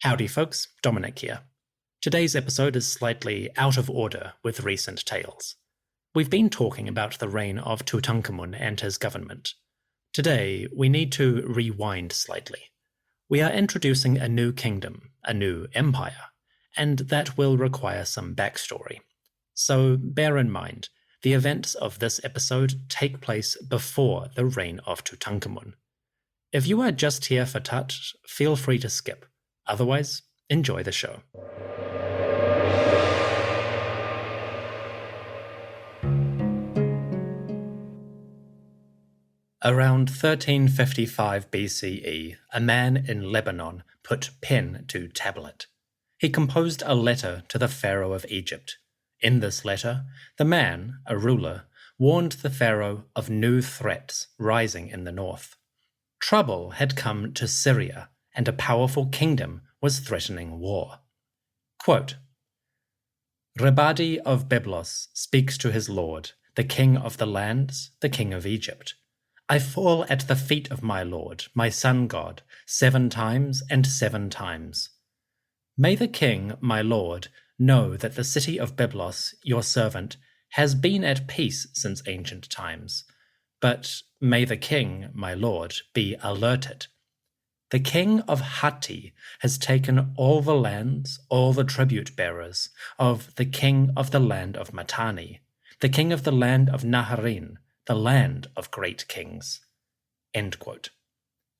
Howdy folks, Dominic here. Today's episode is slightly out of order with recent tales. We've been talking about the reign of Tut'ankhamun and his government. Today, we need to rewind slightly. We are introducing a new kingdom, a new empire, and that will require some backstory. So bear in mind, the events of this episode take place before the reign of Tut'ankhamun. If you are just here for Tut, feel free to skip. Otherwise, enjoy the show. Around 1355 BCE, a man in Lebanon put pen to tablet. He composed a letter to the Pharaoh of Egypt. In this letter, the man, a ruler, warned the Pharaoh of new threats rising in the north. Trouble had come to Syria, and a powerful kingdom was threatening war. Quote, Rebadi of Byblos speaks to his lord, the king of the lands, the king of Egypt. I fall at the feet of my lord, my sun god, 7 times and 7 times. May the king, my lord, know that the city of Byblos, your servant, has been at peace since ancient times. But may the king, my lord, be alerted. The king of Hatti has taken all the lands, all the tribute bearers of the king of the land of Mitanni, the king of the land of Naharin, the land of great kings. End quote.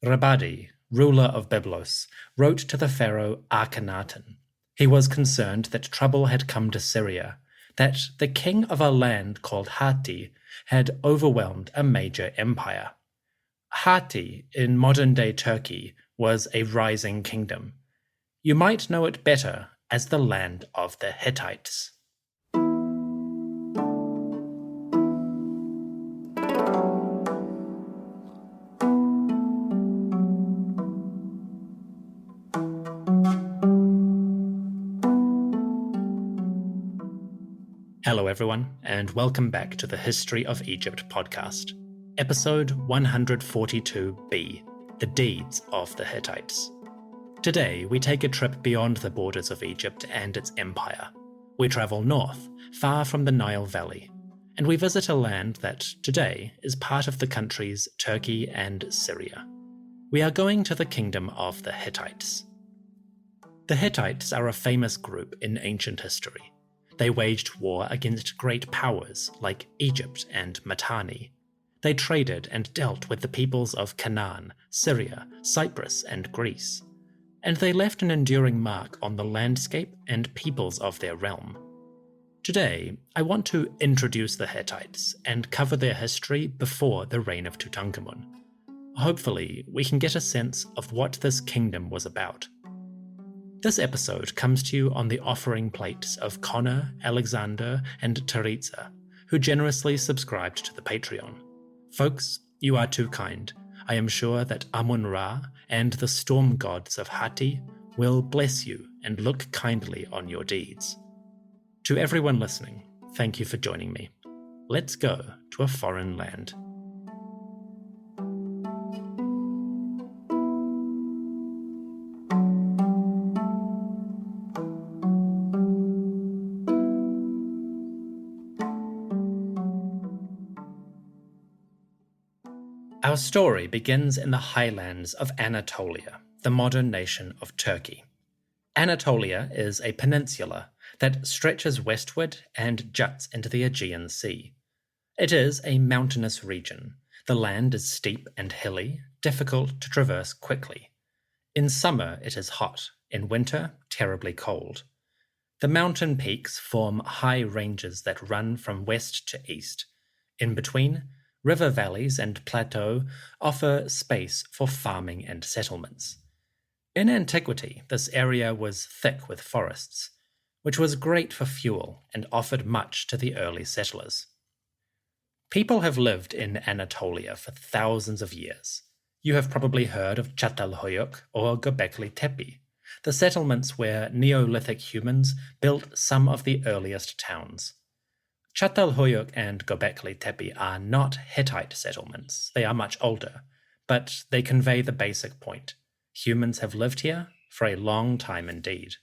Rebadi, ruler of Byblos, wrote to the pharaoh Akhenaten. He was concerned that trouble had come to Syria, that the king of a land called Hatti had overwhelmed a major empire. Hatti, in modern-day Turkey, was a rising kingdom. You might know it better as the land of the Hittites. Hello everyone, and welcome back to the History of Egypt podcast. Episode 142b, The Deeds of the Hittites. Today, we take a trip beyond the borders of Egypt and its empire. We travel north, far from the Nile Valley, and we visit a land that, today, is part of the countries Turkey and Syria. We are going to the Kingdom of the Hittites. The Hittites are a famous group in ancient history. They waged war against great powers like Egypt and Mitanni. They traded and dealt with the peoples of Canaan, Syria, Cyprus, and Greece, and they left an enduring mark on the landscape and peoples of their realm. Today, I want to introduce the Hittites and cover their history before the reign of Tut'ankhamun. Hopefully, we can get a sense of what this kingdom was about. This episode comes to you on the offering plates of Connor, Alexander, and Teresa, who generously subscribed to the Patreon. Folks, you are too kind. I am sure that Amun-Ra and the storm gods of Hatti will bless you and look kindly on your deeds. To everyone listening, thank you for joining me. Let's go to a foreign land. Our story begins in the highlands of Anatolia, the modern nation of Turkey. Anatolia is a peninsula that stretches westward and juts into the Aegean Sea. It is a mountainous region. The land is steep and hilly, difficult to traverse quickly. In summer it is hot, in winter terribly cold. The mountain peaks form high ranges that run from west to east. In between, river valleys and plateaux offer space for farming and settlements. In antiquity, this area was thick with forests, which was great for fuel and offered much to the early settlers. People have lived in Anatolia for thousands of years. You have probably heard of Çatalhöyük or Göbekli Tepe, the settlements where Neolithic humans built some of the earliest towns. Çatalhöyük and Göbekli Tepe are not Hittite settlements. They are much older, but they convey the basic point. Humans have lived here for a long time indeed.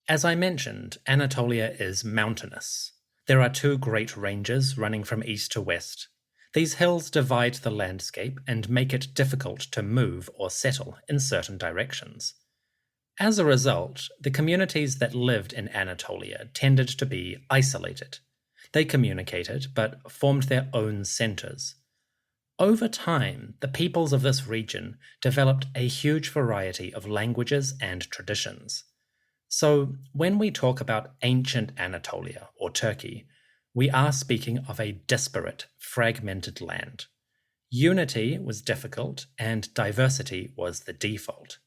As I mentioned, Anatolia is mountainous. There are two great ranges running from east to west. These hills divide the landscape and make it difficult to move or settle in certain directions. As a result, the communities that lived in Anatolia tended to be isolated. They communicated, but formed their own centers. Over time, the peoples of this region developed a huge variety of languages and traditions. So, when we talk about ancient Anatolia or Turkey, we are speaking of a disparate, fragmented land. Unity was difficult and diversity was the default.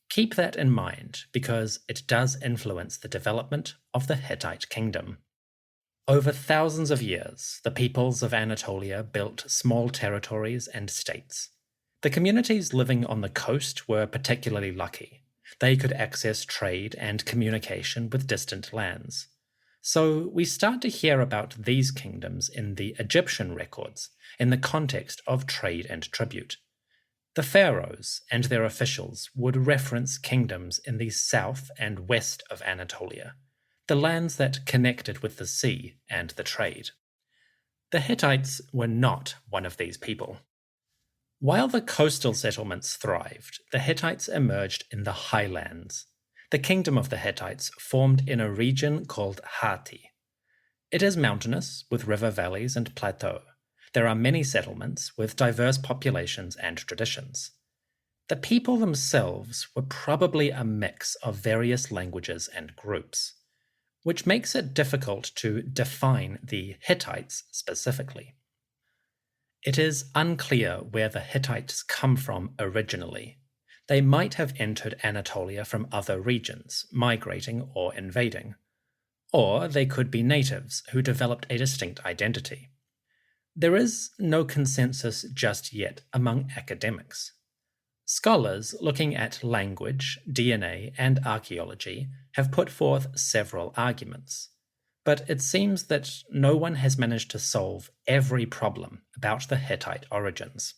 Keep that in mind because it does influence the development of the Hittite kingdom. Over thousands of years, the peoples of Anatolia built small territories and states. The communities living on the coast were particularly lucky. They could access trade and communication with distant lands. So we start to hear about these kingdoms in the Egyptian records in the context of trade and tribute. The pharaohs and their officials would reference kingdoms in the south and west of Anatolia, the lands that connected with the sea and the trade. The Hittites were not one of these people. While the coastal settlements thrived, the Hittites emerged in the highlands. The kingdom of the Hittites formed in a region called Hatti. It is mountainous, with river valleys and plateaux. There are many settlements with diverse populations and traditions. The people themselves were probably a mix of various languages and groups, which makes it difficult to define the Hittites specifically. It is unclear where the Hittites come from originally. They might have entered Anatolia from other regions, migrating or invading. Or they could be natives who developed a distinct identity. There is no consensus just yet among academics. Scholars looking at language, DNA, and archaeology have put forth several arguments, but it seems that no one has managed to solve every problem about the Hittite origins.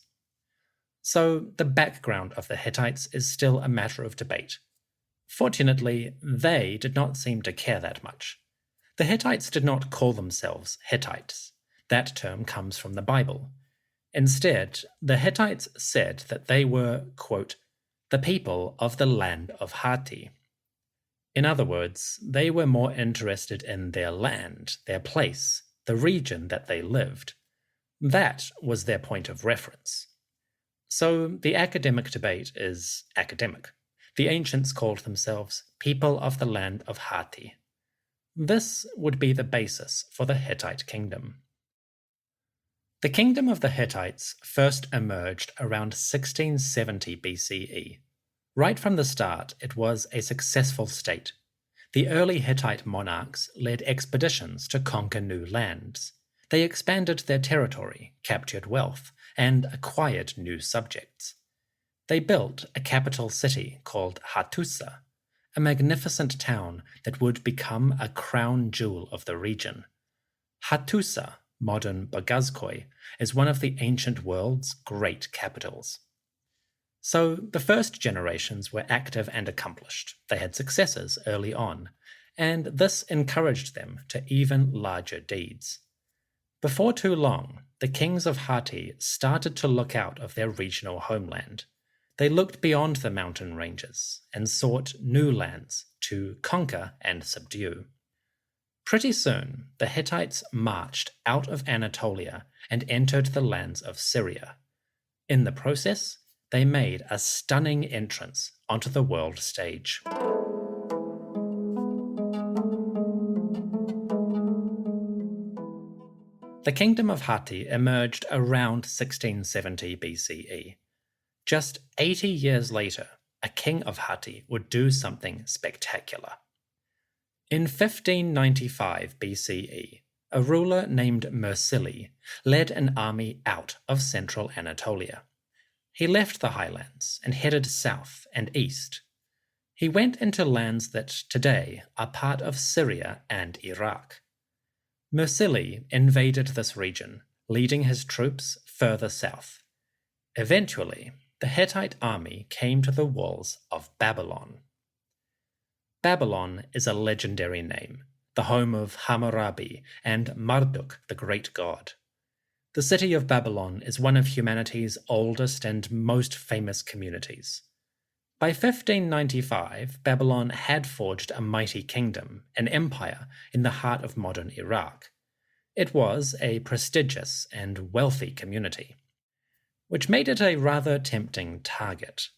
So the background of the Hittites is still a matter of debate. Fortunately, they did not seem to care that much. The Hittites did not call themselves Hittites. That term comes from the Bible. Instead, the Hittites said that they were, quote, the people of the land of Hatti. In other words, they were more interested in their land, their place, the region that they lived. That was their point of reference. So the academic debate is academic. The ancients called themselves people of the land of Hatti. This would be the basis for the Hittite kingdom. The kingdom of the Hittites first emerged around 1670 BCE. Right from the start, it was a successful state. The early Hittite monarchs led expeditions to conquer new lands. They expanded their territory, captured wealth, and acquired new subjects. They built a capital city called Hattusa, a magnificent town that would become a crown jewel of the region. Hattusa, modern Bogazkoy, is one of the ancient world's great capitals. So the first generations were active and accomplished. They had successes early on, and this encouraged them to even larger deeds. Before too long, the kings of Hatti started to look out of their regional homeland. They looked beyond the mountain ranges and sought new lands to conquer and subdue. Pretty soon, the Hittites marched out of Anatolia and entered the lands of Syria. In the process, they made a stunning entrance onto the world stage. The Kingdom of Hatti emerged around 1670 BCE. Just 80 years later, a king of Hatti would do something spectacular. In 1595 BCE, a ruler named Mursili led an army out of central Anatolia. He left the highlands and headed south and east. He went into lands that today are part of Syria and Iraq. Mursili invaded this region, leading his troops further south. Eventually, the Hittite army came to the walls of Babylon. Babylon is a legendary name, the home of Hammurabi and Marduk, the great god. The city of Babylon is one of humanity's oldest and most famous communities. By 1595, Babylon had forged a mighty kingdom, an empire, in the heart of modern Iraq. It was a prestigious and wealthy community, which made it a rather tempting target.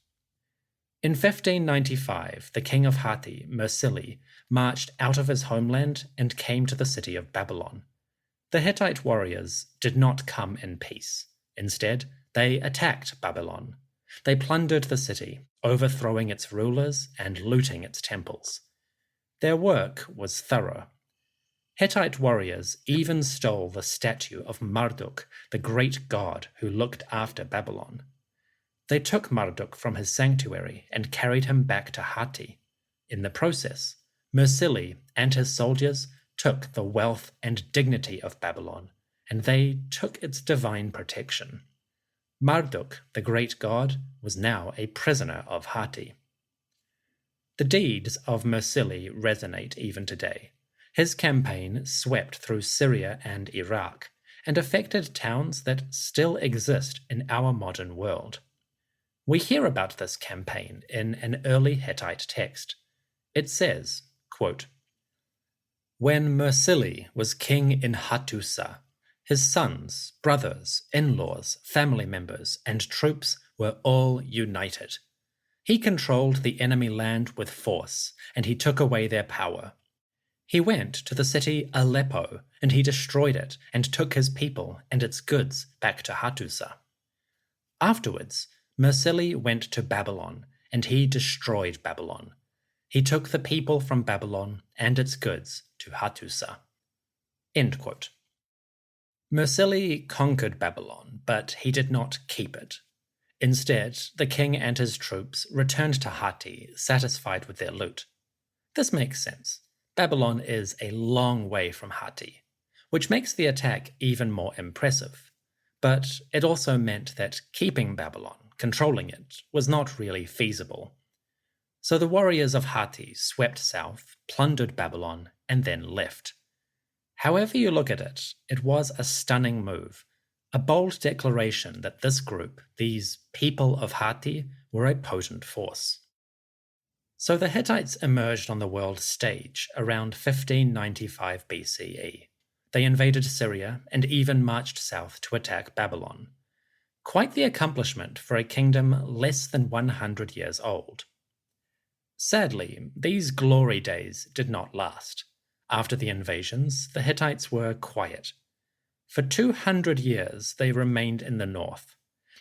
In 1595, the king of Hatti, Mursili, marched out of his homeland and came to the city of Babylon. The Hittite warriors did not come in peace. Instead, they attacked Babylon. They plundered the city, overthrowing its rulers and looting its temples. Their work was thorough. Hittite warriors even stole the statue of Marduk, the great god who looked after Babylon. They took Marduk from his sanctuary and carried him back to Hatti. In the process, Mursili and his soldiers took the wealth and dignity of Babylon, and they took its divine protection. Marduk, the great god, was now a prisoner of Hatti. The deeds of Mursili resonate even today. His campaign swept through Syria and Iraq and affected towns that still exist in our modern world. We hear about this campaign in an early Hittite text. It says, quote, "When Mursili was king in Hattusa, his sons, brothers, in-laws, family members, and troops were all united. He controlled the enemy land with force, and he took away their power. He went to the city Aleppo, and he destroyed it and took his people and its goods back to Hattusa. Afterwards, Mursili went to Babylon, and he destroyed Babylon. He took the people from Babylon and its goods to Hattusa." End quote. Mursili conquered Babylon, but he did not keep it. Instead, the king and his troops returned to Hatti, satisfied with their loot. This makes sense. Babylon is a long way from Hatti, which makes the attack even more impressive. But it also meant that keeping Babylon, controlling it, was not really feasible. So the warriors of Hatti swept south, plundered Babylon, and then left. However you look at it, it was a stunning move, a bold declaration that this group, these people of Hatti, were a potent force. So the Hittites emerged on the world stage around 1595 BCE. They invaded Syria and even marched south to attack Babylon. Quite the accomplishment for a kingdom less than 100 years old. Sadly, these glory days did not last. After the invasions, the Hittites were quiet. For 200 years, they remained in the north.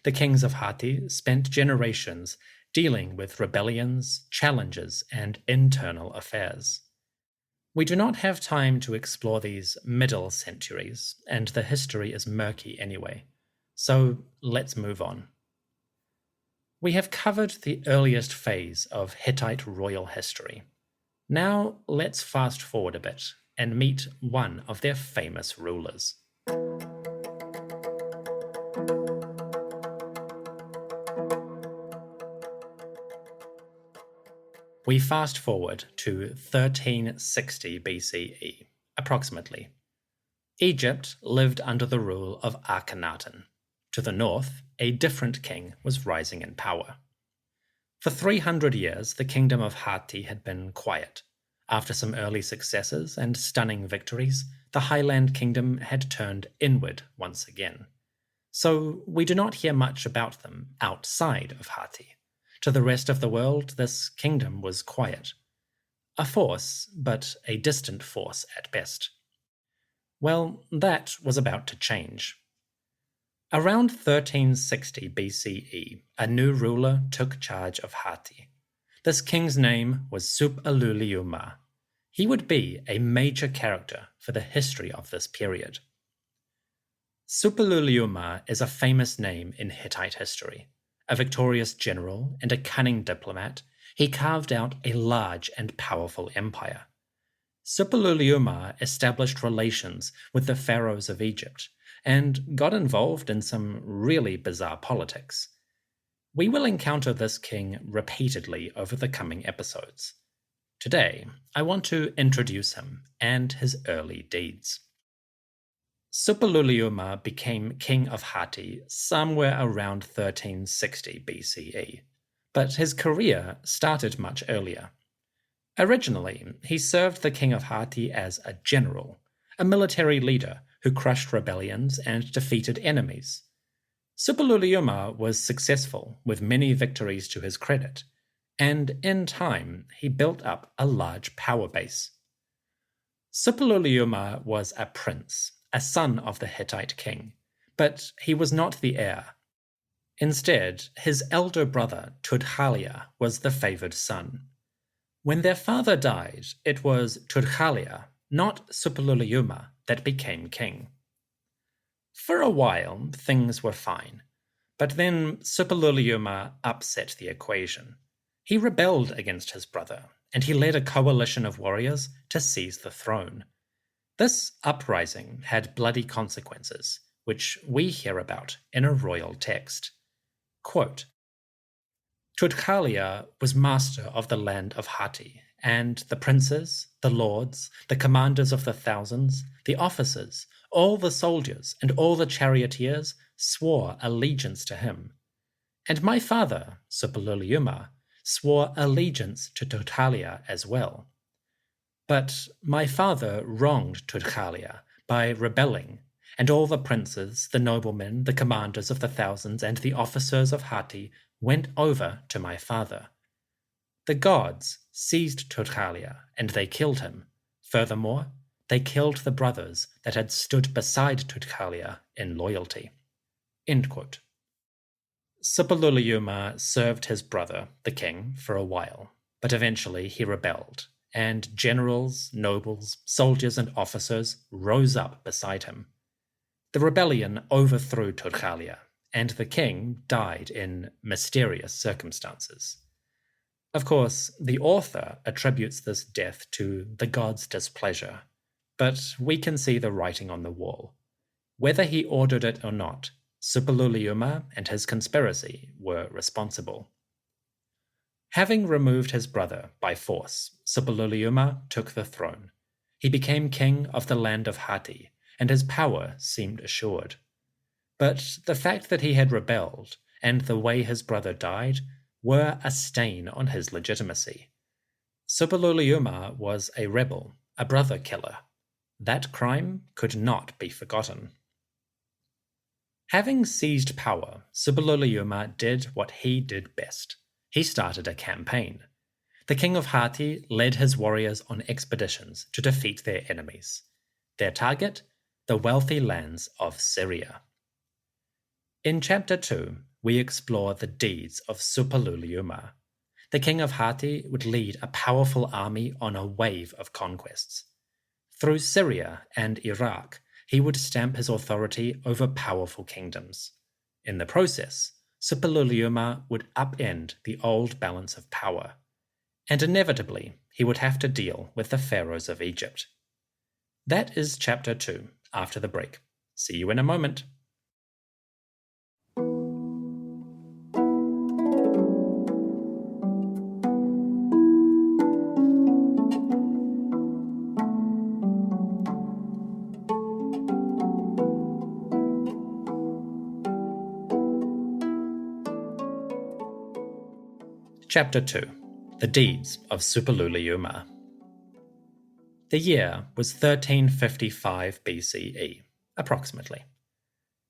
The kings of Hatti spent generations dealing with rebellions, challenges, and internal affairs. We do not have time to explore these middle centuries, and the history is murky anyway. So let's move on. We have covered the earliest phase of Hittite royal history. Now let's fast forward a bit and meet one of their famous rulers. We fast forward to 1360 BCE, approximately. Egypt lived under the rule of Akhenaten. To the north, a different king was rising in power. For 300 years, the Kingdom of Hatti had been quiet. After some early successes and stunning victories, the Highland Kingdom had turned inward once again. So we do not hear much about them outside of Hatti. To the rest of the world, this kingdom was quiet. A force, but a distant force at best. Well, that was about to change. Around 1360 BCE, a new ruler took charge of Hatti. This king's name was Suppiluliuma. He would be a major character for the history of this period. Suppiluliuma is a famous name in Hittite history. A victorious general and a cunning diplomat, he carved out a large and powerful empire. Suppiluliuma established relations with the pharaohs of Egypt and got involved in some really bizarre politics. We will encounter this king repeatedly over the coming episodes. Today, I want to introduce him and his early deeds. Suppiluliuma became king of Hatti somewhere around 1360 BCE, but his career started much earlier. Originally, he served the king of Hatti as a general, a military leader who crushed rebellions and defeated enemies. Suppiluliuma was successful, with many victories to his credit, and in time he built up a large power base. Suppiluliuma was a prince, a son of the Hittite king, but he was not the heir. Instead, his elder brother Tut'ankhamun was the favored son. When their father died, it was Tut'ankhamun, not Suppiluliuma, that became king. For a while, things were fine, but then Suppiluliuma upset the equation. He rebelled against his brother, and he led a coalition of warriors to seize the throne. This uprising had bloody consequences, which we hear about in a royal text. Quote, Tut'ankhamun was master of the land of Hatti, and the princes, the lords, the commanders of the thousands, the officers, all the soldiers, and all the charioteers swore allegiance to him. And my father, Suppiluliuma, swore allegiance to Tut'ankhamun as well. But my father wronged Tut'ankhamun by rebelling, and all the princes, the noblemen, the commanders of the thousands, and the officers of Hatti went over to my father. The gods seized Tut'ankhamun, and they killed him. Furthermore, they killed the brothers that had stood beside Tut'ankhamun in loyalty. End quote. Suppiluliuma served his brother, the king, for a while, but eventually he rebelled, and generals, nobles, soldiers, and officers rose up beside him. The rebellion overthrew Tut'ankhamun, and the king died in mysterious circumstances. Of course, the author attributes this death to the gods' displeasure, but we can see the writing on the wall. Whether he ordered it or not, Suppiluliuma and his conspiracy were responsible. Having removed his brother by force, Suppiluliuma took the throne. He became king of the land of Hatti, and his power seemed assured. But the fact that he had rebelled, and the way his brother died, were a stain on his legitimacy. Suppiluliuma was a rebel, a brother killer. That crime could not be forgotten. Having seized power, Suppiluliuma did what he did best. He started a campaign. The king of Hatti led his warriors on expeditions to defeat their enemies. Their target? The wealthy lands of Syria. In Chapter 2, we explore the deeds of Suppiluliuma. The king of Hatti would lead a powerful army on a wave of conquests. Through Syria and Iraq, he would stamp his authority over powerful kingdoms. In the process, Suppiluliuma would upend the old balance of power, and inevitably he would have to deal with the pharaohs of Egypt. That is Chapter 2, after the break. See you in a moment. Chapter 2. The Deeds of Suppiluliuma. The year was 1355 BCE, approximately.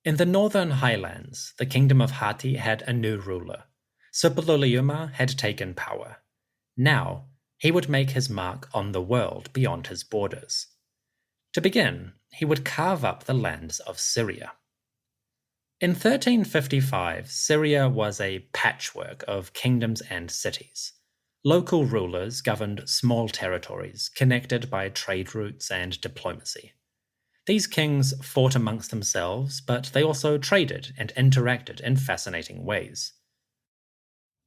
In the northern highlands, the Kingdom of Hatti had a new ruler. Suppiluliuma had taken power. Now, he would make his mark on the world beyond his borders. To begin, he would carve up the lands of Syria. In 1355, Syria was a patchwork of kingdoms and cities. Local rulers governed small territories connected by trade routes and diplomacy. These kings fought amongst themselves, but they also traded and interacted in fascinating ways.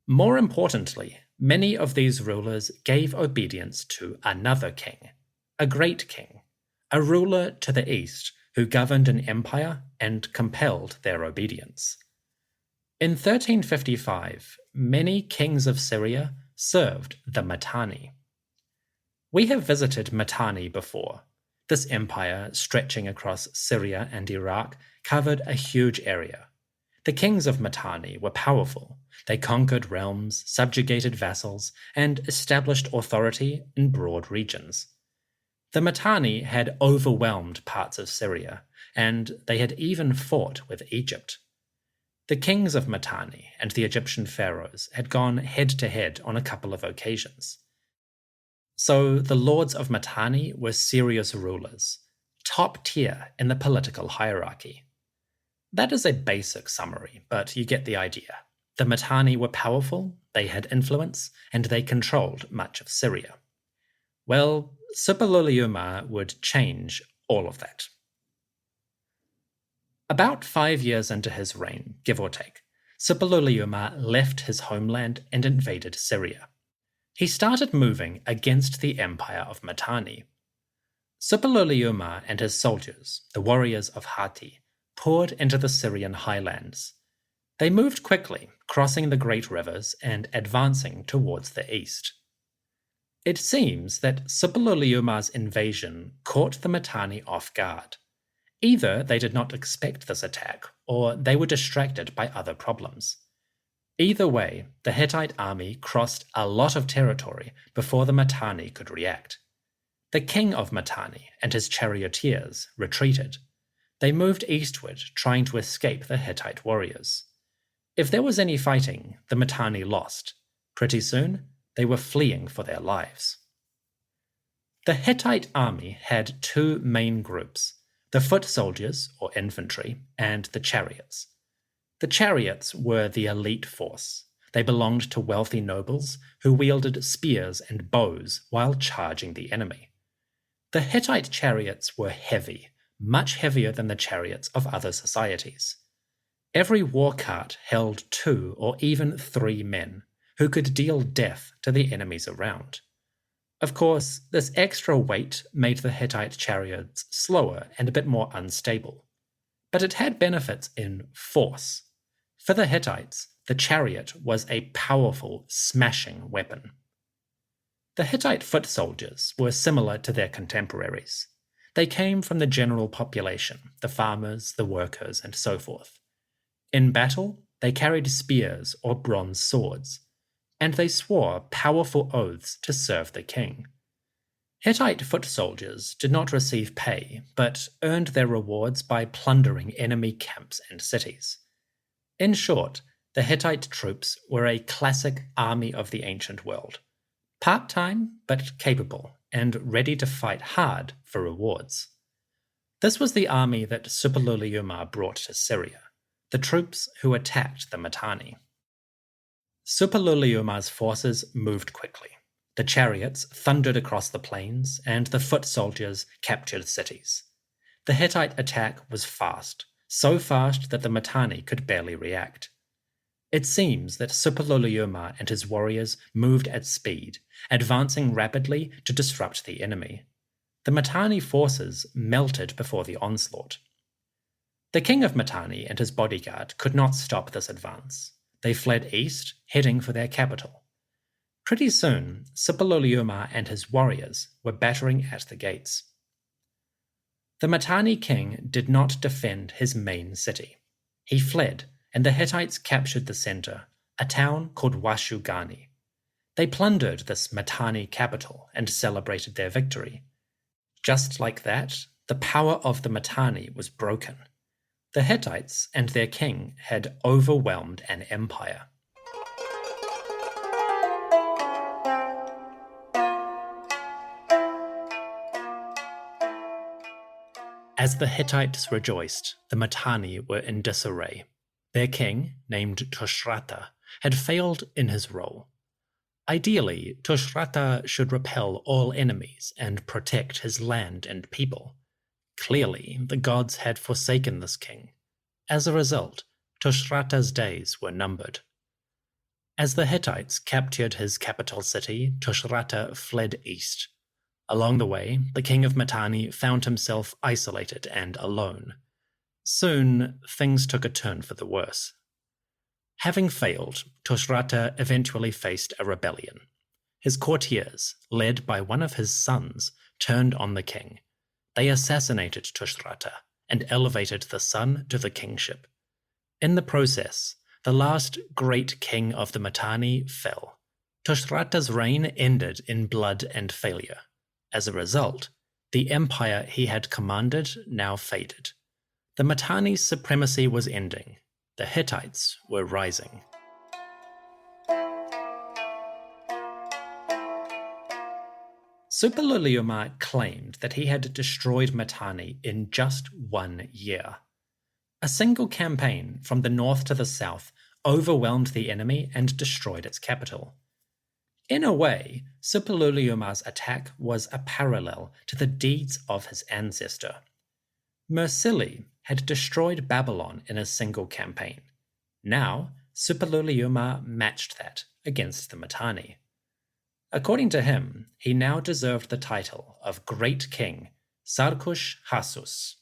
More importantly, many of these rulers gave obedience to another king, a great king, a ruler to the east who governed an empire and compelled their obedience. In 1355, many kings of Syria served the Mitanni. We have visited Mitanni before. This empire, stretching across Syria and Iraq, covered a huge area. The kings of Mitanni were powerful. They conquered realms, subjugated vassals, and established authority in broad regions. The Mitanni had overwhelmed parts of Syria, and they had even fought with Egypt. The kings of Mitanni and the Egyptian pharaohs had gone head-to-head on a couple of occasions. So the lords of Mitanni were serious rulers, top tier in the political hierarchy. That is a basic summary, but you get the idea. The Mitanni were powerful, they had influence, and they controlled much of Syria. Well, Suppiluliuma would change all of that. About 5 years into his reign, give or take, Suppiluliuma left his homeland and invaded Syria. He started moving against the empire of Mitanni. Suppiluliuma and his soldiers, the warriors of Hatti, poured into the Syrian highlands. They moved quickly, crossing the great rivers and advancing towards the east. It seems that Suppiluliuma's invasion caught the Mitanni off guard. Either they did not expect this attack, or they were distracted by other problems. Either way, the Hittite army crossed a lot of territory before the Mitanni could react. The king of Mitanni and his charioteers retreated. They moved eastward, trying to escape the Hittite warriors. If there was any fighting, the Mitanni lost. Pretty soon, they were fleeing for their lives. The Hittite army had two main groups, the foot soldiers, or infantry, and the chariots. The chariots were the elite force. They belonged to wealthy nobles who wielded spears and bows while charging the enemy. The Hittite chariots were heavy, much heavier than the chariots of other societies. Every war cart held 2 or even 3 men, who could deal death to the enemies around. Of course, this extra weight made the Hittite chariots slower and a bit more unstable. But it had benefits in force. For the Hittites, the chariot was a powerful, smashing weapon. The Hittite foot soldiers were similar to their contemporaries. They came from the general population, the farmers, the workers, and so forth. In battle, they carried spears or bronze swords, and they swore powerful oaths to serve the king. Hittite foot soldiers did not receive pay, but earned their rewards by plundering enemy camps and cities. In short, the Hittite troops were a classic army of the ancient world, part-time but capable and ready to fight hard for rewards. This was the army that Suppiluliuma brought to Syria, the troops who attacked the Mitanni. Suppiluliuma's forces moved quickly. The chariots thundered across the plains, and the foot soldiers captured cities. The Hittite attack was fast, so fast that the Mitanni could barely react. It seems that Suppiluliuma and his warriors moved at speed, advancing rapidly to disrupt the enemy. The Mitanni forces melted before the onslaught. The king of Mitanni and his bodyguard could not stop this advance. They fled east, heading for their capital. Pretty soon, Suppiluliuma and his warriors were battering at the gates. The Mitanni king did not defend his main city. He fled, and the Hittites captured the center, a town called Washugani. They plundered this Mitanni capital and celebrated their victory. Just like that, the power of the Mitanni was broken. The Hittites and their king had overwhelmed an empire. As the Hittites rejoiced, the Mitanni were in disarray. Their king, named Tushratta, had failed in his role. Ideally, Tushratta should repel all enemies and protect his land and people. Clearly, the gods had forsaken this king. As a result, Tushratta's days were numbered. As the Hittites captured his capital city, Tushratta fled east. Along the way, the king of Mitanni found himself isolated and alone. Soon, things took a turn for the worse. Having failed, Tushratta eventually faced a rebellion. His courtiers, led by one of his sons, turned on the king. They assassinated Tushratta and elevated the son to the kingship. In the process, the last great king of the Mitanni fell. Tushratta's reign ended in blood and failure. As a result, the empire he had commanded now faded. The Mitanni's supremacy was ending. The Hittites were rising. Suppiluliuma claimed that he had destroyed Mitanni in just 1 year. A single campaign from the north to the south overwhelmed the enemy and destroyed its capital. In a way, Suppiluliuma's attack was a parallel to the deeds of his ancestor. Mursili had destroyed Babylon in a single campaign. Now, Suppiluliuma matched that against the Mitanni. According to him, he now deserved the title of Great King, Sarkush Hasus.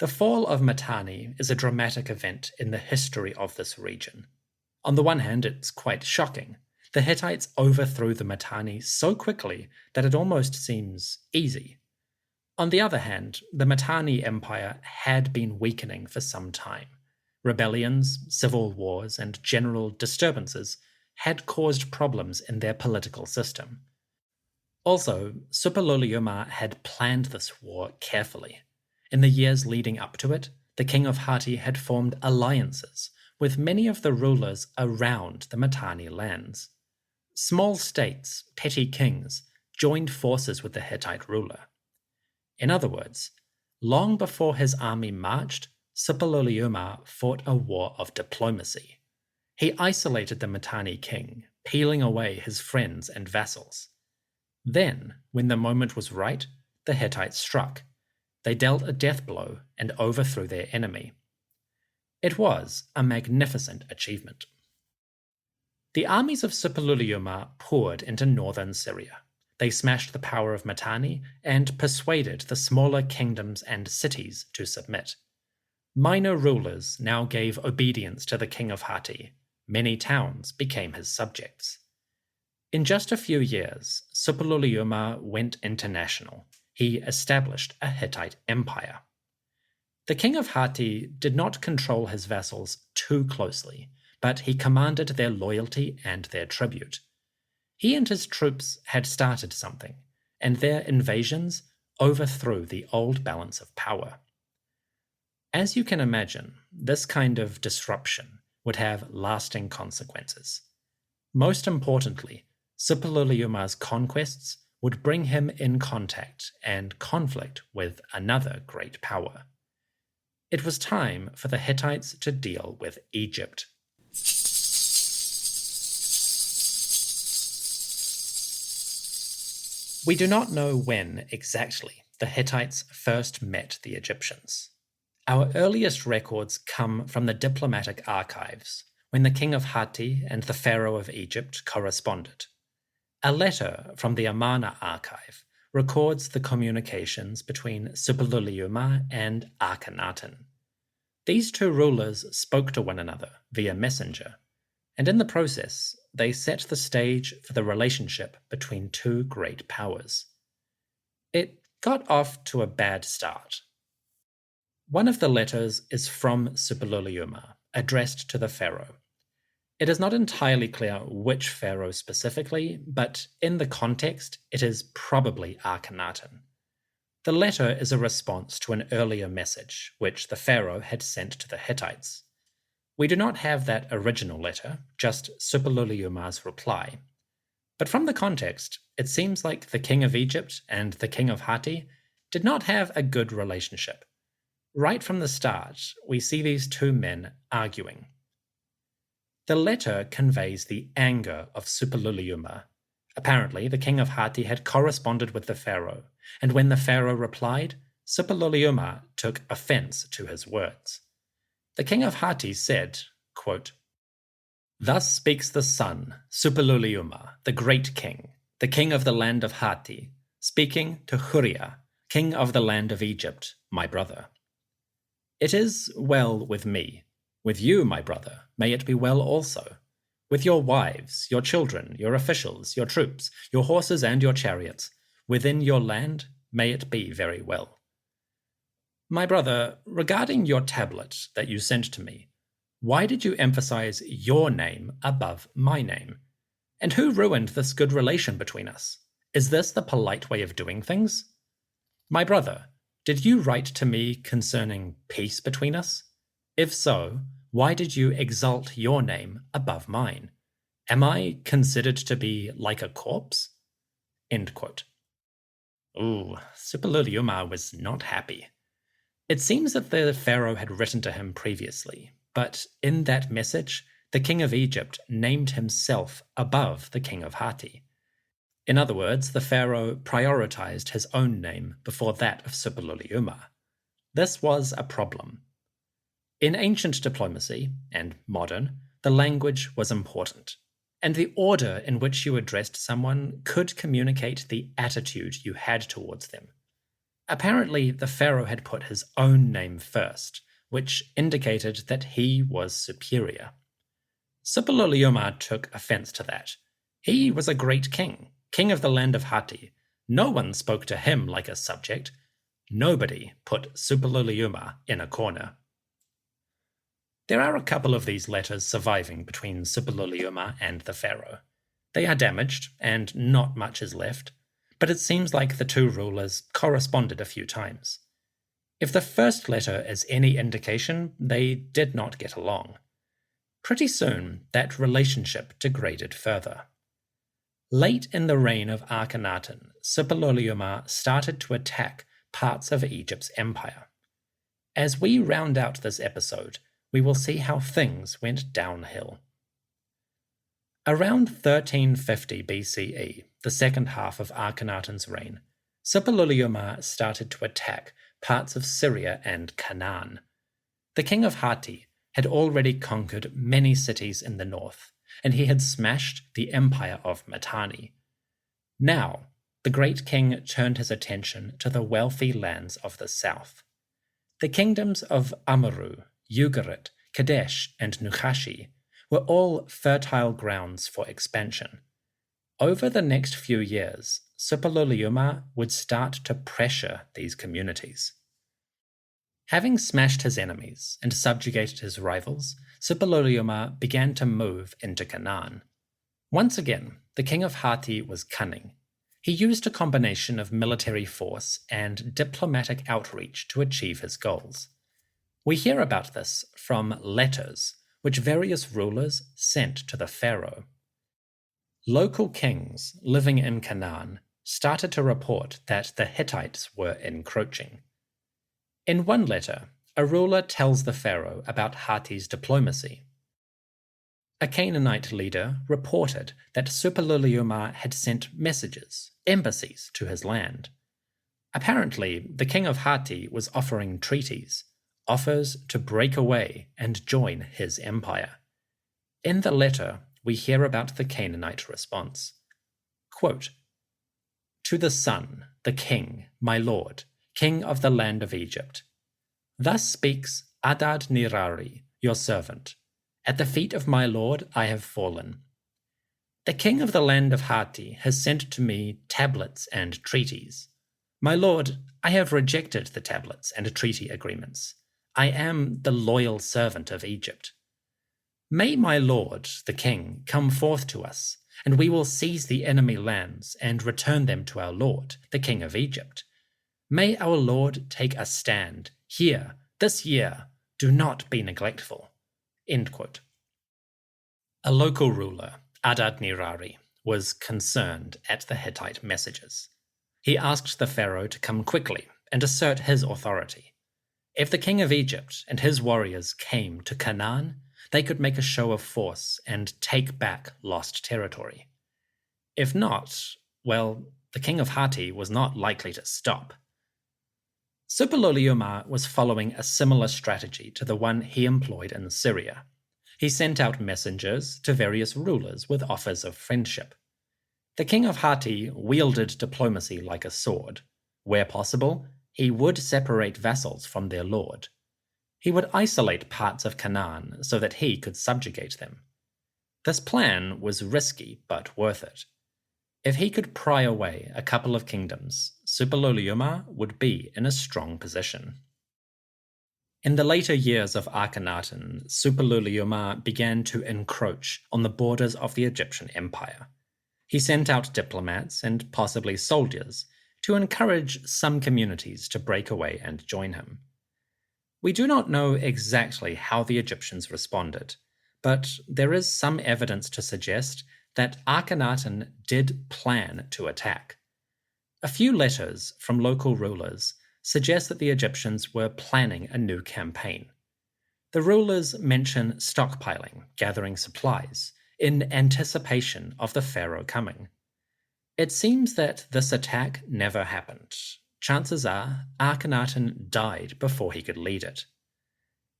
The fall of Mitanni is a dramatic event in the history of this region. On the one hand, it's quite shocking. The Hittites overthrew the Mitanni so quickly that it almost seems easy. On the other hand, the Mitanni Empire had been weakening for some time. Rebellions, civil wars, and general disturbances had caused problems in their political system. Also, Suppiluliuma had planned this war carefully. In the years leading up to it, the king of Hatti had formed alliances with many of the rulers around the Mitanni lands. Small states, petty kings, joined forces with the Hittite ruler. In other words, long before his army marched, Suppiluliuma fought a war of diplomacy. He isolated the Mitanni king, peeling away his friends and vassals. Then, when the moment was right, the Hittites struck. They dealt a death blow and overthrew their enemy. It was a magnificent achievement. The armies of Suppiluliuma poured into northern Syria. They smashed the power of Mitanni and persuaded the smaller kingdoms and cities to submit. Minor rulers now gave obedience to the king of Hatti. Many towns became his subjects. In just a few years, Suppiluliuma went international. He established a Hittite empire. The king of Hatti did not control his vassals too closely, but he commanded their loyalty and their tribute. He and his troops had started something, and their invasions overthrew the old balance of power. As you can imagine, this kind of disruption would have lasting consequences. Most importantly, Suppiluliuma's conquests would bring him in contact and conflict with another great power. It was time for the Hittites to deal with Egypt. We do not know when exactly the Hittites first met the Egyptians. Our earliest records come from the diplomatic archives, when the king of Hatti and the pharaoh of Egypt corresponded. A letter from the Amarna archive records the communications between Suppiluliuma and Akhenaten. These two rulers spoke to one another via messenger, and in the process, they set the stage for the relationship between two great powers. It got off to a bad start. One of the letters is from Suppiluliuma, addressed to the pharaoh. It is not entirely clear which pharaoh specifically, but in the context, it is probably Akhenaten. The letter is a response to an earlier message, which the pharaoh had sent to the Hittites. We do not have that original letter, just Suppiluliuma's reply. But from the context, it seems like the king of Egypt and the king of Hatti did not have a good relationship. Right from the start, we see these two men arguing. The letter conveys the anger of Suppiluliuma. Apparently, the king of Hatti had corresponded with the pharaoh, and when the pharaoh replied, Suppiluliuma took offense to his words. The king of Hatti said, quote, "Thus speaks the son, Suppiluliuma, the great king, the king of the land of Hatti, speaking to Huria, king of the land of Egypt, my brother. It is well with me. With you, my brother, may it be well also. With your wives, your children, your officials, your troops, your horses and your chariots, within your land, may it be very well. My brother, regarding your tablet that you sent to me, why did you emphasize your name above my name? And who ruined this good relation between us? Is this the polite way of doing things? My brother, did you write to me concerning peace between us? If so, why did you exalt your name above mine? Am I considered to be like a corpse? End quote. Ooh, Suppiluliuma was not happy. It seems that the pharaoh had written to him previously, but in that message, the king of Egypt named himself above the king of Hatti. In other words, the pharaoh prioritized his own name before that of Suppiluliuma. This was a problem. In ancient diplomacy, and modern, the language was important, and the order in which you addressed someone could communicate the attitude you had towards them. Apparently, the pharaoh had put his own name first, which indicated that he was superior. Suppiluliuma took offense to that. He was a great king, king of the land of Hatti. No one spoke to him like a subject. Nobody put Suppiluliuma in a corner. There are a couple of these letters surviving between Suppiluliuma and the pharaoh. They are damaged, and not much is left, but it seems like the two rulers corresponded a few times. If the first letter is any indication, they did not get along. Pretty soon, that relationship degraded further. Late in the reign of Akhenaten, Suppiluliuma started to attack parts of Egypt's empire. As we round out this episode, we will see how things went downhill. Around 1350 BCE, the second half of Akhenaten's reign, Suppiluliuma started to attack parts of Syria and Canaan. The king of Hatti had already conquered many cities in the north, and he had smashed the empire of Mitanni. Now, the great king turned his attention to the wealthy lands of the south. The kingdoms of Amurru, Ugarit, Kadesh, and Nukashi were all fertile grounds for expansion. Over the next few years, Suppiluliuma would start to pressure these communities. Having smashed his enemies and subjugated his rivals, Suppiluliuma began to move into Canaan. Once again, the king of Hatti was cunning. He used a combination of military force and diplomatic outreach to achieve his goals. We hear about this from letters which various rulers sent to the pharaoh. Local kings living in Canaan started to report that the Hittites were encroaching. In one letter, a ruler tells the pharaoh about Hatti's diplomacy. A Canaanite leader reported that Suppiluliuma had sent messages, embassies, to his land. Apparently, the king of Hatti was offering treaties, offers to break away and join his empire. In the letter, we hear about the Canaanite response. Quote, "To the son, the king, my lord, king of the land of Egypt. Thus speaks Adad-nirari, your servant. At the feet of my lord I have fallen. The king of the land of Hatti has sent to me tablets and treaties. My lord, I have rejected the tablets and treaty agreements. I am the loyal servant of Egypt. May my lord, the king, come forth to us, and we will seize the enemy lands and return them to our lord, the king of Egypt. May our lord take a stand here, this year. Do not be neglectful." End quote. A local ruler, Adad-nirari, was concerned at the Hittite messages. He asked the pharaoh to come quickly and assert his authority. If the king of Egypt and his warriors came to Canaan, they could make a show of force and take back lost territory. If not, well, the king of Hatti was not likely to stop. Suppiluliuma was following a similar strategy to the one he employed in Syria. He sent out messengers to various rulers with offers of friendship. The king of Hatti wielded diplomacy like a sword. Where possible, he would separate vassals from their lord. He would isolate parts of Canaan so that he could subjugate them. This plan was risky but worth it. If he could pry away a couple of kingdoms, Suppiluliuma would be in a strong position. In the later years of Akhenaten, Suppiluliuma began to encroach on the borders of the Egyptian Empire. He sent out diplomats and possibly soldiers to encourage some communities to break away and join him. We do not know exactly how the Egyptians responded, but there is some evidence to suggest that Akhenaten did plan to attack. A few letters from local rulers suggest that the Egyptians were planning a new campaign. The rulers mention stockpiling, gathering supplies, in anticipation of the pharaoh coming. It seems that this attack never happened. Chances are Akhenaten died before he could lead it.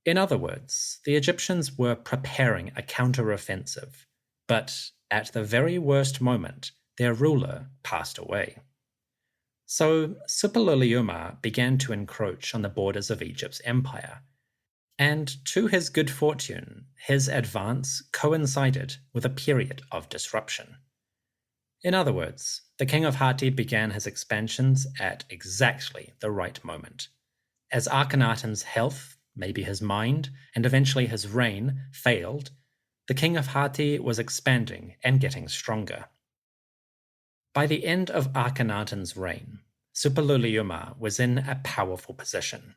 In other words, the Egyptians were preparing a counter-offensive, but at the very worst moment, their ruler passed away. So Suppiluliuma began to encroach on the borders of Egypt's empire, and to his good fortune, his advance coincided with a period of disruption. In other words, the king of Hatti began his expansions at exactly the right moment. As Akhenaten's health, maybe his mind, and eventually his reign failed, the king of Hatti was expanding and getting stronger. By the end of Akhenaten's reign, Suppiluliuma was in a powerful position.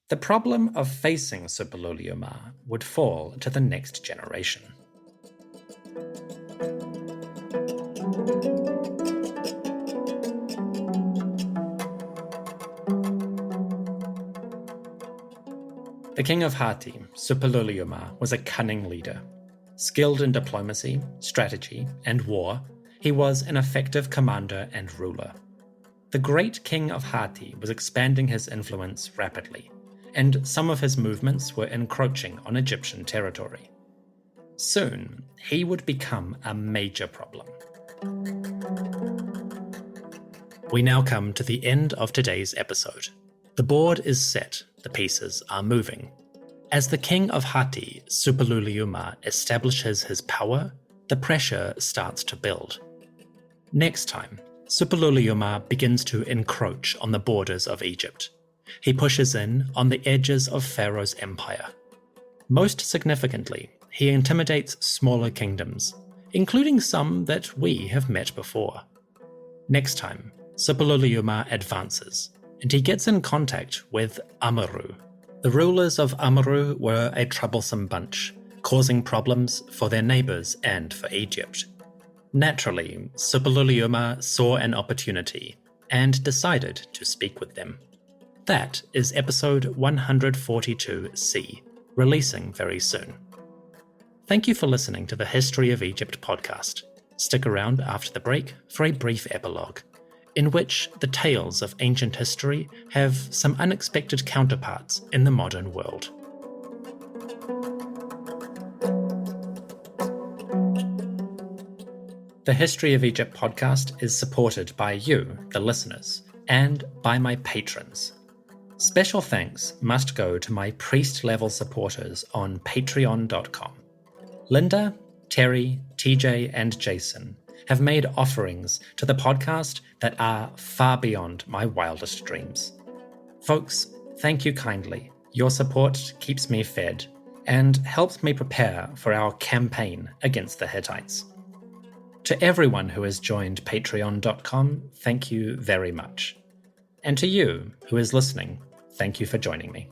The problem of facing Suppiluliuma would fall to the next generation. The king of Hatti, Suppiluliuma, was a cunning leader. Skilled in diplomacy, strategy, and war, he was an effective commander and ruler. The great king of Hatti was expanding his influence rapidly, and some of his movements were encroaching on Egyptian territory. Soon, he would become a major problem. We now come to the end of today's episode. The board is set, the pieces are moving. As the king of Hatti, Suppiluliuma, establishes his power, the pressure starts to build. Next time, Suppiluliuma begins to encroach on the borders of Egypt. He pushes in on the edges of Pharaoh's empire. Most significantly, he intimidates smaller kingdoms, including some that we have met before. Next time, Suppiluliuma advances, and he gets in contact with Amurru. The rulers of Amurru were a troublesome bunch, causing problems for their neighbors and for Egypt. Naturally, Suppiluliuma saw an opportunity and decided to speak with them. That is episode 142C, releasing very soon. Thank you for listening to the History of Egypt podcast. Stick around after the break for a brief epilogue, in which the tales of ancient history have some unexpected counterparts in the modern world. The History of Egypt podcast is supported by you, the listeners, and by my patrons. Special thanks must go to my priest-level supporters on patreon.com. Linda, Terry, TJ, and Jason have made offerings to the podcast that are far beyond my wildest dreams. Folks, thank you kindly. Your support keeps me fed and helps me prepare for our campaign against the Hittites. To everyone who has joined patreon.com, thank you very much. And to you who is listening, thank you for joining me.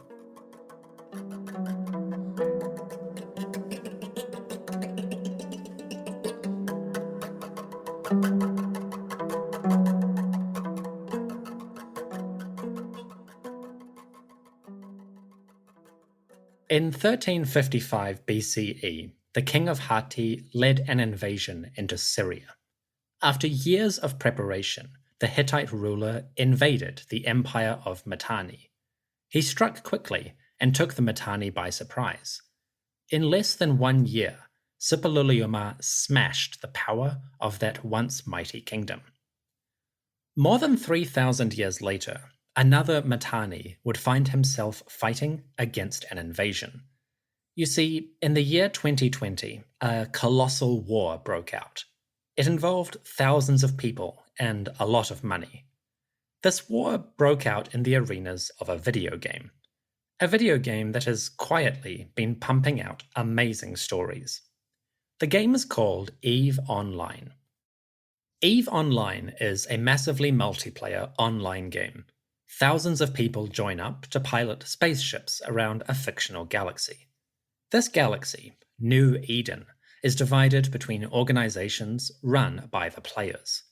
In 1355 BCE, the king of Hatti led an invasion into Syria. After years of preparation, the Hittite ruler invaded the empire of Mitanni. He struck quickly and took the Mitanni by surprise. In less than 1 year, Suppiluliuma smashed the power of that once mighty kingdom. More than 3,000 years later, another Mitanni would find himself fighting against an invasion. You see, in the year 2020, a colossal war broke out. It involved thousands of people and a lot of money. This war broke out in the arenas of a video game that has quietly been pumping out amazing stories. The game is called EVE Online. EVE Online is a massively multiplayer online game. Thousands of people join up to pilot spaceships around a fictional galaxy. This galaxy, New Eden, is divided between organizations run by the players.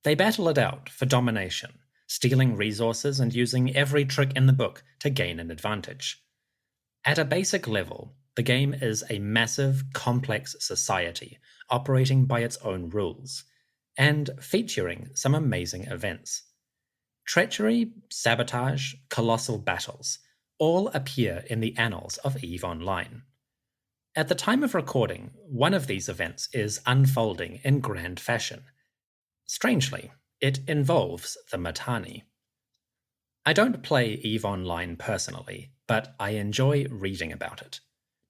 They battle it out for domination, stealing resources and using every trick in the book to gain an advantage. At a basic level, the game is a massive, complex society operating by its own rules, and featuring some amazing events. Treachery, sabotage, colossal battles all appear in the annals of EVE Online. At the time of recording, one of these events is unfolding in grand fashion. Strangely, it involves the Mitanni. I don't play EVE Online personally, but I enjoy reading about it.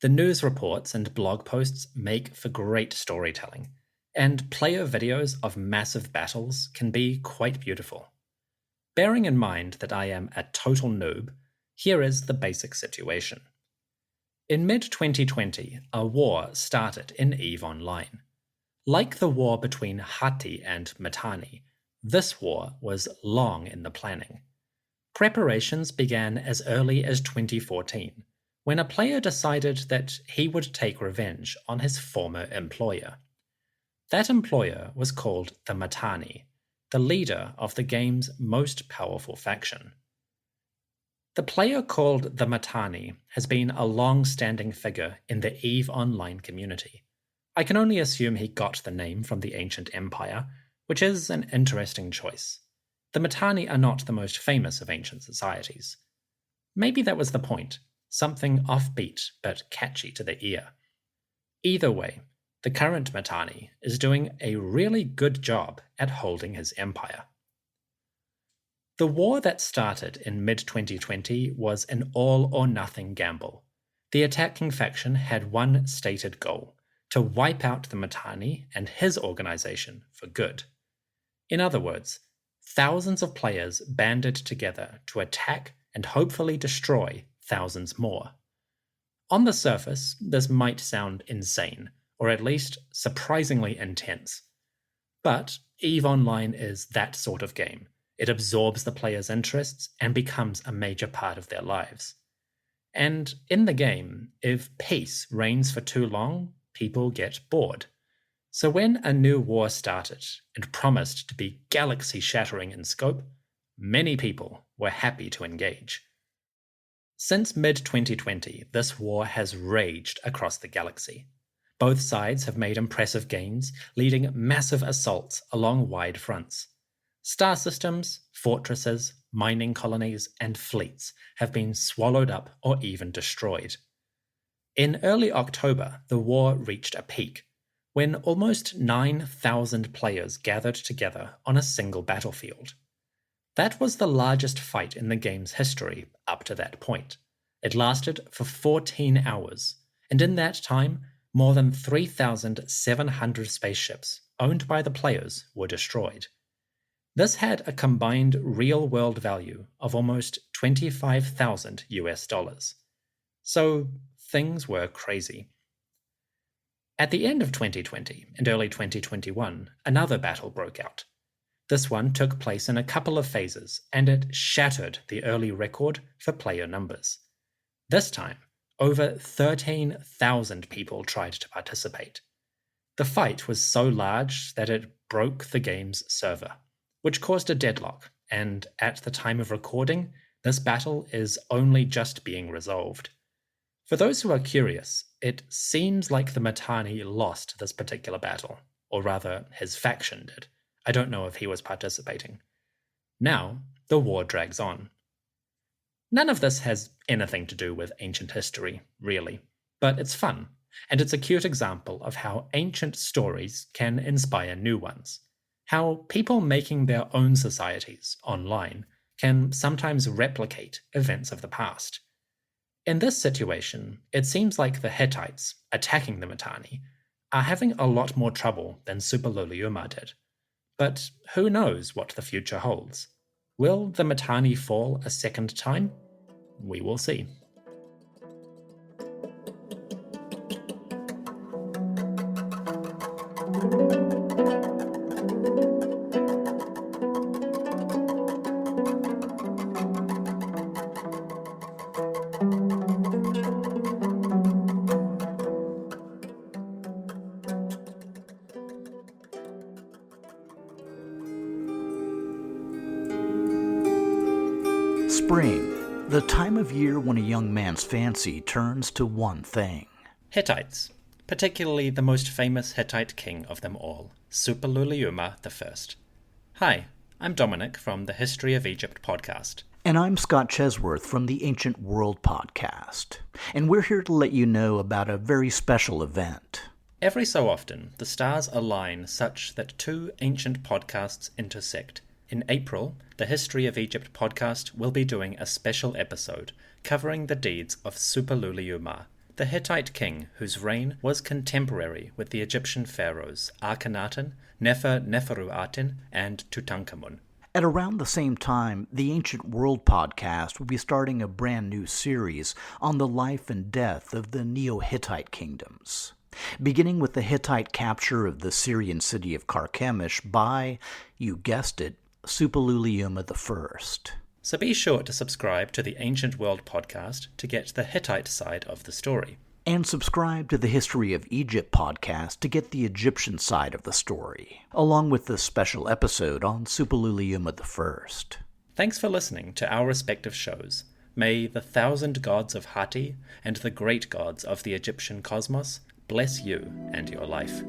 The news reports and blog posts make for great storytelling, and player videos of massive battles can be quite beautiful. Bearing in mind that I am a total noob, here is the basic situation. In mid-2020, a war started in EVE Online. Like the war between Hatti and Mitanni, this war was long in the planning. Preparations began as early as 2014, when a player decided that he would take revenge on his former employer. That employer was called the Mitanni, the leader of the game's most powerful faction. The player called the Mitanni has been a long-standing figure in the EVE Online community. I can only assume he got the name from the ancient empire, which is an interesting choice. The Mitanni are not the most famous of ancient societies. Maybe that was the point, something offbeat but catchy to the ear. Either way, the current Mitanni is doing a really good job at holding his empire. The war that started in mid-2020 was an all-or-nothing gamble. The attacking faction had one stated goal: to wipe out the Mitanni and his organization for good. In other words, thousands of players banded together to attack and hopefully destroy thousands more. On the surface, this might sound insane, or at least surprisingly intense. But EVE Online is that sort of game. It absorbs the players' interests and becomes a major part of their lives. And in the game, if peace reigns for too long, people get bored. So when a new war started and promised to be galaxy-shattering in scope, many people were happy to engage. Since mid-2020, this war has raged across the galaxy. Both sides have made impressive gains, leading massive assaults along wide fronts. Star systems, fortresses, mining colonies, and fleets have been swallowed up or even destroyed. In early October, the war reached a peak, when almost 9,000 players gathered together on a single battlefield. That was the largest fight in the game's history up to that point. It lasted for 14 hours, and in that time, more than 3,700 spaceships owned by the players were destroyed. This had a combined real-world value of almost $25,000 US. So things were crazy. At the end of 2020 and early 2021, another battle broke out. This one took place in a couple of phases, and it shattered the early record for player numbers. This time, over 13,000 people tried to participate. The fight was so large that it broke the game's server, which caused a deadlock, and at the time of recording, this battle is only just being resolved. For those who are curious, it seems like the Mitanni lost this particular battle, or rather, his faction did. I don't know if he was participating. Now, the war drags on. None of this has anything to do with ancient history, really, but it's fun, and it's a cute example of how ancient stories can inspire new ones. How people making their own societies online can sometimes replicate events of the past. In this situation, it seems like the Hittites, attacking the Mitanni, are having a lot more trouble than Suppiluliuma did. But who knows what the future holds? Will the Mitanni fall a second time? We will see. Spring, the time of year when a young man's fancy turns to one thing. Hittites, particularly the most famous Hittite king of them all, Suppiluliuma I. Hi, I'm Dominic from the History of Egypt podcast. And I'm Scott Chesworth from the Ancient World podcast. And we're here to let you know about a very special event. Every so often, the stars align such that two ancient podcasts intersect. In April, the History of Egypt podcast will be doing a special episode covering the deeds of Suppiluliuma, the Hittite king whose reign was contemporary with the Egyptian pharaohs Akhenaten, Neferuaten, and Tut'ankhamun. At around the same time, the Ancient World podcast will be starting a brand new series on the life and death of the Neo-Hittite kingdoms, beginning with the Hittite capture of the Syrian city of Carchemish by, you guessed it, Suppiluliuma I. So be sure to subscribe to the Ancient World podcast to get the Hittite side of the story. And subscribe to the History of Egypt podcast to get the Egyptian side of the story, along with the special episode on Suppiluliuma I. Thanks for listening to our respective shows. May the 1,000 gods of Hatti and the great gods of the Egyptian cosmos bless you and your life.